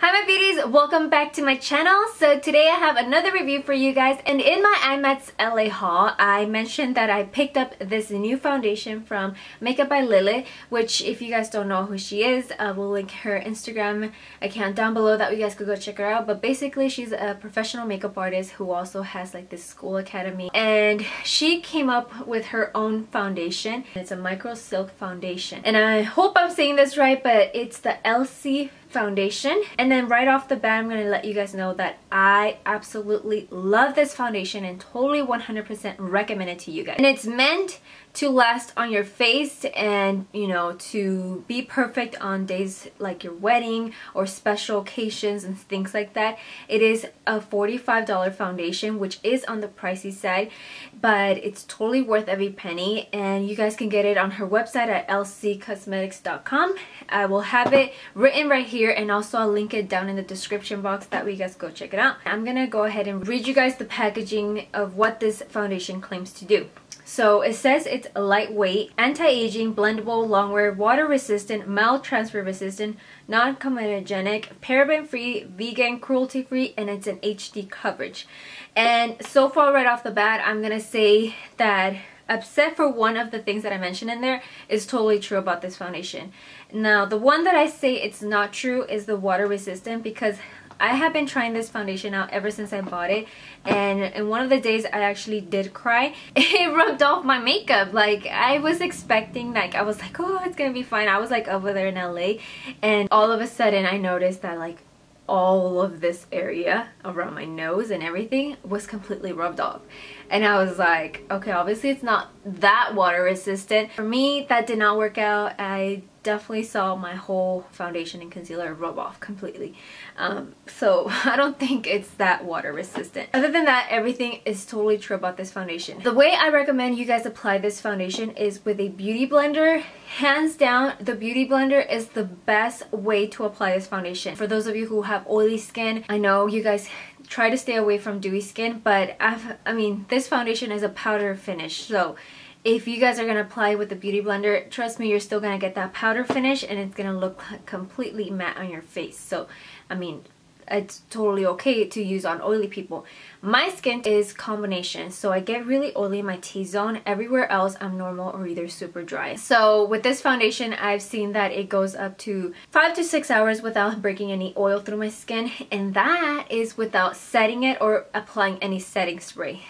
Hi my beauties, welcome back to my channel. So today I have another review for you guys, and in my IMATS LA haul I mentioned that I picked up this new foundation from Makeup by Lily, which if you guys don't know who she is, I will link her Instagram account down below that you guys could go check her out. But basically she's a professional makeup artist who also has like this school academy, and she came up with her own foundation. It's a micro silk foundation, and I hope I'm saying this right, but it's the Elcie foundation. And then right off the bat I'm going to let you guys know that I absolutely love this foundation and totally 100% recommend it to you guys. And it's meant to last on your face and, you know, to be perfect on days like your wedding or special occasions and things like that. It is a $45 foundation, which is on the pricey side, but it's totally worth every penny, and you guys can get it on her website at lccosmetics.com. I will have it written right here, and also I'll link it down in the description box that way you guys go check it out. I'm gonna go ahead and read you guys the packaging of what this foundation claims to do. So it says it's lightweight, anti-aging, blendable, long-wear, water-resistant, mild transfer resistant, non-comedogenic, paraben-free, vegan, cruelty-free, and it's an HD coverage. And so far right off the bat, I'm gonna say that except for one of the things that I mentioned in there is totally true about this foundation. Now the one that I say it's not true is the water resistant, because I have been trying this foundation out ever since I bought it, and in one of the days I actually did cry. It rubbed off my makeup. Like I was expecting, like I was like, oh, it's gonna be fine. I was like over there in LA, and all of a sudden I noticed that like all of this area around my nose and everything was completely rubbed off. And I was like, okay, obviously it's not that water resistant. For me, that did not work out. I definitely saw my whole foundation and concealer rub off completely. So I don't think it's that water resistant. Other than that, everything is totally true about this foundation. The way I recommend you guys apply this foundation is with a beauty blender. Hands down, the beauty blender is the best way to apply this foundation. For those of you who have oily skin, I know you guys try to stay away from dewy skin, but I mean this foundation is a powder finish, so if you guys are gonna apply with the beauty blender, trust me, you're still gonna get that powder finish and it's gonna look completely matte on your face. So I mean, it's totally okay to use on oily people. My skin is combination, so I get really oily in my T-zone. Everywhere else I'm normal or either super dry. So with this foundation, I've seen that it goes up to 5 to 6 hours without breaking any oil through my skin, and that is without setting it or applying any setting spray,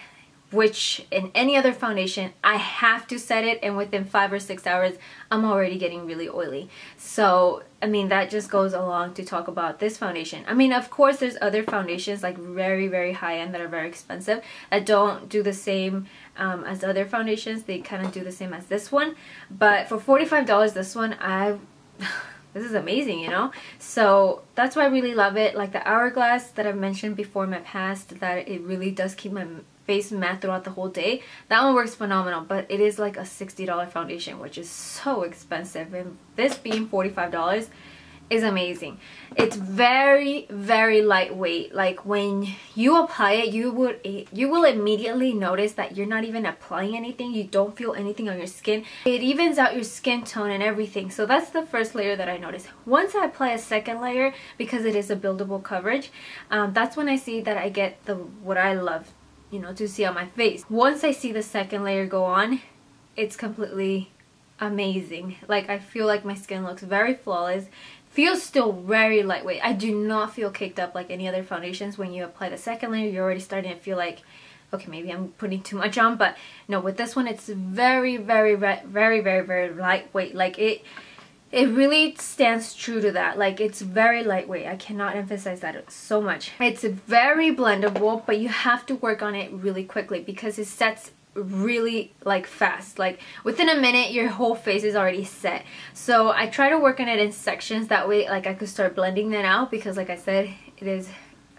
which in any other foundation I have to set it, and within 5 or 6 hours I'm already getting really oily. So I mean, that just goes along to talk about this foundation. I mean, of course there's other foundations like very high-end that are very expensive that don't do the same as other foundations. They kind of do the same as this one, but for $45 this one, this is amazing, you know? So that's why I really love it. Like the Hourglass that I've mentioned before in my past, that it really does keep my face matte throughout the whole day. That one works phenomenal, but it is like a $60 foundation, which is so expensive, and this being $45 is amazing. It's very lightweight. Like when you apply it, you will immediately notice that you're not even applying anything. You don't feel anything on your skin. It evens out your skin tone and everything. So that's the first layer that I noticed. Once I apply a second layer, because it is a buildable coverage, that's when I see that I get what I love, you know, to see on my face. Once I see the second layer go on, it's completely amazing. Like I feel like my skin looks very flawless, feels still very lightweight. I do not feel caked up like any other foundations. When you apply the second layer, you're already starting to feel like, okay, maybe I'm putting too much on, but no, with this one it's very lightweight. Like it really stands true to that. Like it's very lightweight. I cannot emphasize that so much. It's very blendable, but you have to work on it really quickly because it sets really like fast. Like within a minute your whole face is already set. So I try to work on it in sections, that way like I could start blending that out, because like I said, it is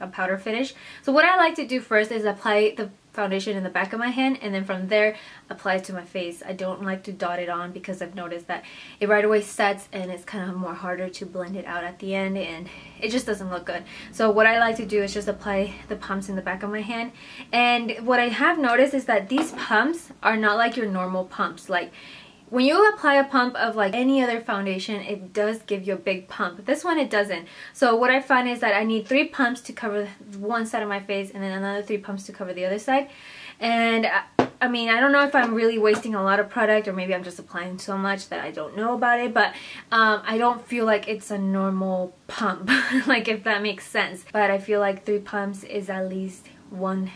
a powder finish. So what I like to do first is apply the foundation in the back of my hand, and then from there apply it to my face. I don't like to dot it on because I've noticed that it right away sets and it's kind of more harder to blend it out at the end, and it just doesn't look good. So what I like to do is just apply the pumps in the back of my hand. And what I have noticed is that these pumps are not like your normal pumps. Like when you apply a pump of like any other foundation, it does give you a big pump. This one, it doesn't. So what I find is that I need 3 pumps to cover one side of my face and then another 3 pumps to cover the other side. And I mean, I don't know if I'm really wasting a lot of product, or maybe I'm just applying so much that I don't know about it, but I don't feel like it's a normal pump, like, if that makes sense. But I feel like 3 pumps is at least 1,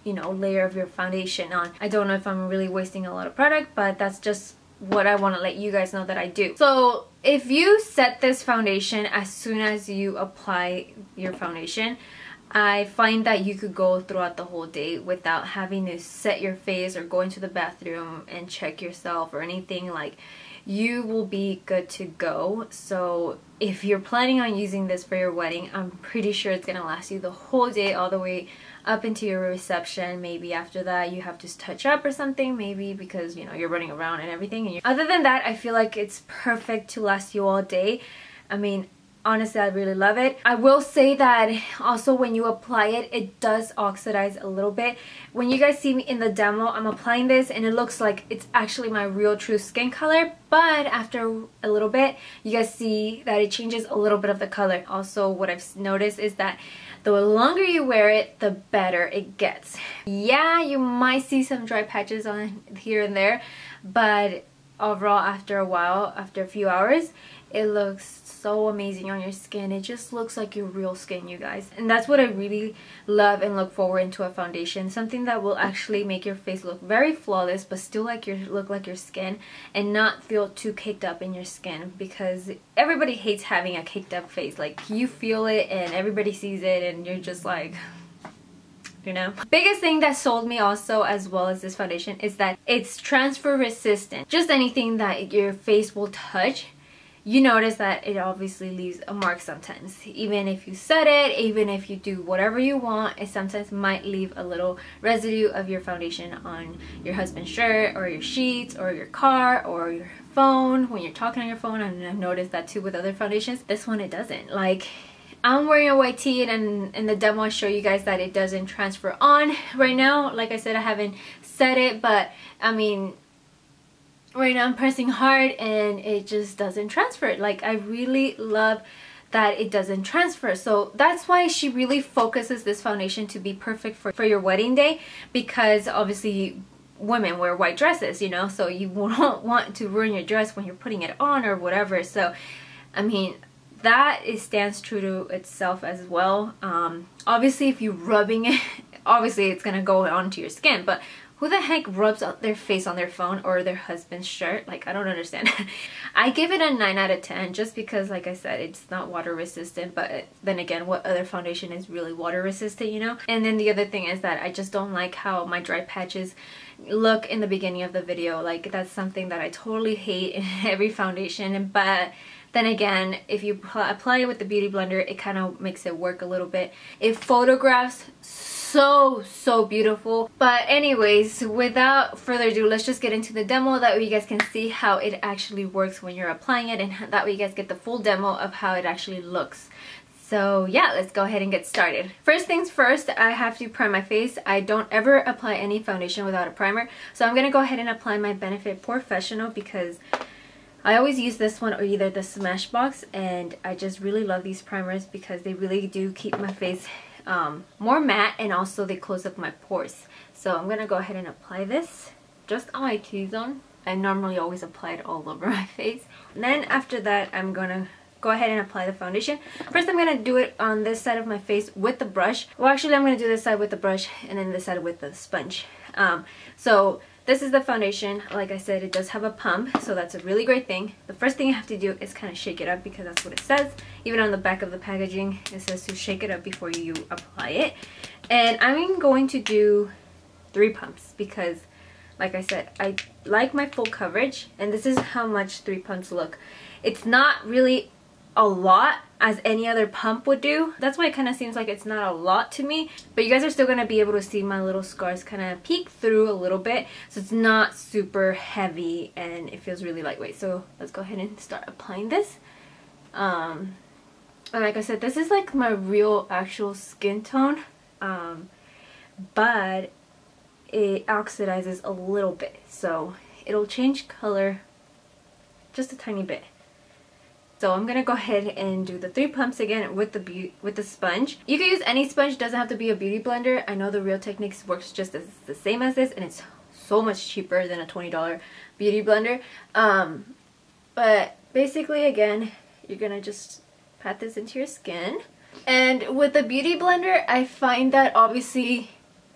you know, layer of your foundation on. I don't know if I'm really wasting a lot of product, but that's just what I want to let you guys know that I do. So if you set this foundation as soon as you apply your foundation, I find that you could go throughout the whole day without having to set your face or go into the bathroom and check yourself or anything. Like, you will be good to go. So if you're planning on using this for your wedding, I'm pretty sure it's gonna last you the whole day, all the way up into your reception. Maybe after that you have to touch up or something, maybe because, you know, you're running around and everything. And other than that, I feel like it's perfect to last you all day. I mean, honestly, I really love it. I will say that also when you apply it, it does oxidize a little bit. When you guys see me in the demo, I'm applying this and it looks like it's actually my real true skin color, but after a little bit, you guys see that it changes a little bit of the color. Also, what I've noticed is that the longer you wear it, the better it gets. Yeah, you might see some dry patches on here and there, but overall, after a while, after a few hours, it looks so amazing on your skin. It just looks like your real skin, you guys. And that's what I really love and look forward into a foundation. Something that will actually make your face look very flawless, but still look like your skin, and not feel too caked up in your skin, because everybody hates having a caked up face. Like, you feel it and everybody sees it and you're just like, you know. Biggest thing that sold me also, as well as this foundation, is that it's transfer resistant. Just anything that your face will touch, you notice that it obviously leaves a mark sometimes. Even if you set it, even if you do whatever you want, it sometimes might leave a little residue of your foundation on your husband's shirt or your sheets or your car or your phone when you're talking on your phone. And I've noticed that too with other foundations. This one, it doesn't. Like, I'm wearing a white tee, and in the demo I show you guys that it doesn't transfer on right now. Like I said, I haven't set it, but I mean, right now I'm pressing hard and it just doesn't transfer. Like, I really love that it doesn't transfer. So that's why she really focuses this foundation to be perfect for your wedding day, because obviously women wear white dresses, you know, so you won't want to ruin your dress when you're putting it on or whatever. So I mean, that stands true to itself as well. Obviously if you're rubbing it, obviously it's gonna go onto your skin, but who the heck rubs their face on their phone or their husband's shirt? Like, I don't understand. I give it a 9 out of 10 just because, like I said, it's not water resistant, but then again, what other foundation is really water resistant, you know? And then the other thing is that I just don't like how my dry patches look in the beginning of the video. Like, that's something that I totally hate in every foundation, but then again, if you apply it with the Beauty Blender, it kind of makes it work a little bit. It photographs so beautiful. But anyways, without further ado, let's just get into the demo. That way you guys can see how it actually works when you're applying it, and that way you guys get the full demo of how it actually looks. So yeah, let's go ahead and get started. First things first, I have to prime my face. I don't ever apply any foundation without a primer, so I'm gonna go ahead and apply my Benefit Professional because I always use this one or either the Smashbox, and I just really love these primers because they really do keep my face more matte, and also they close up my pores. So I'm gonna go ahead and apply this just on my T-zone. I normally always apply it all over my face. And then after that, I'm gonna go ahead and apply the foundation. First, I'm gonna do it on this side of my face with the brush. Well, actually, I'm gonna do this side with the brush and then this side with the sponge. So this is the foundation. Like I said, it does have a pump, so that's a really great thing. The first thing you have to do is kind of shake it up because that's what it says. Even on the back of the packaging, it says to shake it up before you apply it. And I'm going to do 3 pumps because, like I said, I like my full coverage, and this is how much 3 pumps look. It's not really a lot as any other pump would do. That's why it kind of seems like it's not a lot to me, but you guys are still going to be able to see my little scars kind of peek through a little bit, so it's not super heavy and it feels really lightweight. So let's go ahead and start applying this. And like I said, this is like my real actual skin tone, but it oxidizes a little bit, so it'll change color just a tiny bit. So I'm gonna go ahead and do the 3 pumps again with the sponge. You can use any sponge, doesn't have to be a beauty blender. I know the Real Techniques works just as the same as this, and it's so much cheaper than a $20 beauty blender. But basically, again, you're gonna just pat this into your skin. And with the beauty blender, I find that obviously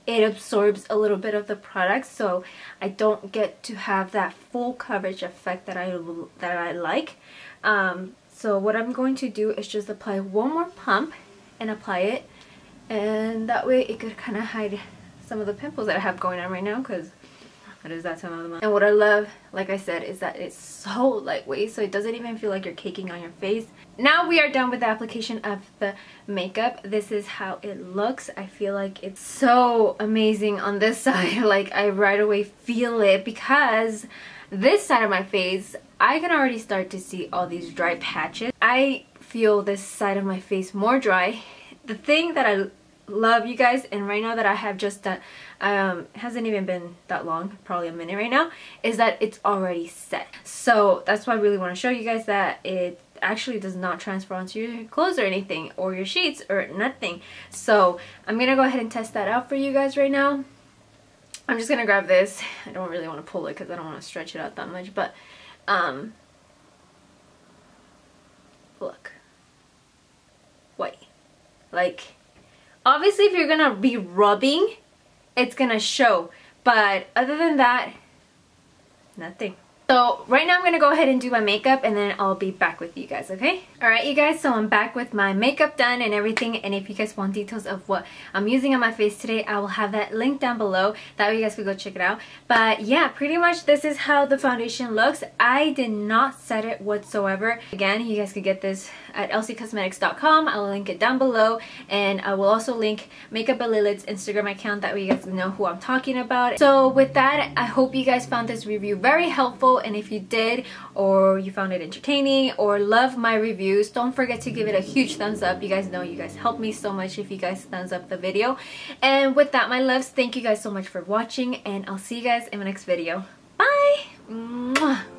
it absorbs a little bit of the product, so I don't get to have that full coverage effect that I like. So what I'm going to do is just apply one more pump and apply it, and that way it could kind of hide some of the pimples that I have going on right now, because it is that time of the month. And what I love, like I said, is that it's so lightweight, so it doesn't even feel like you're caking on your face. Now we are done with the application of the makeup. This is how it looks. I feel like it's so amazing on this side. Like, I right away feel it, because this side of my face, I can already start to see all these dry patches. I feel this side of my face more dry. The thing that I love, you guys, and right now that I have just done, hasn't even been that long, probably a minute right now, is that it's already set. So that's why I really want to show you guys that it actually does not transfer onto your clothes or anything, or your sheets or nothing. So I'm gonna go ahead and test that out for you guys right now. I'm just gonna grab this. I don't really want to pull it because I don't want to stretch it out that much, but look, white. Like, obviously if you're gonna be rubbing, it's gonna show, but other than that, nothing. So right now I'm gonna go ahead and do my makeup, and then I'll be back with you guys, okay? Alright, you guys, so I'm back with my makeup done and everything, and if you guys want details of what I'm using on my face today, I will have that link down below. That way you guys can go check it out. But yeah, pretty much this is how the foundation looks. I did not set it whatsoever. Again, you guys can get this at elciecosmetics.com. I'll link it down below, and I will also link Makeup by Lilith's Instagram account. That way you guys know who I'm talking about. So with that, I hope you guys found this review very helpful, and if you did, or you found it entertaining, or love my reviews, don't forget to give it a huge thumbs up. You guys know you guys help me so much if you guys thumbs up the video. And with that, my loves, thank you guys so much for watching, and I'll see you guys in my next video. Bye! Mwah.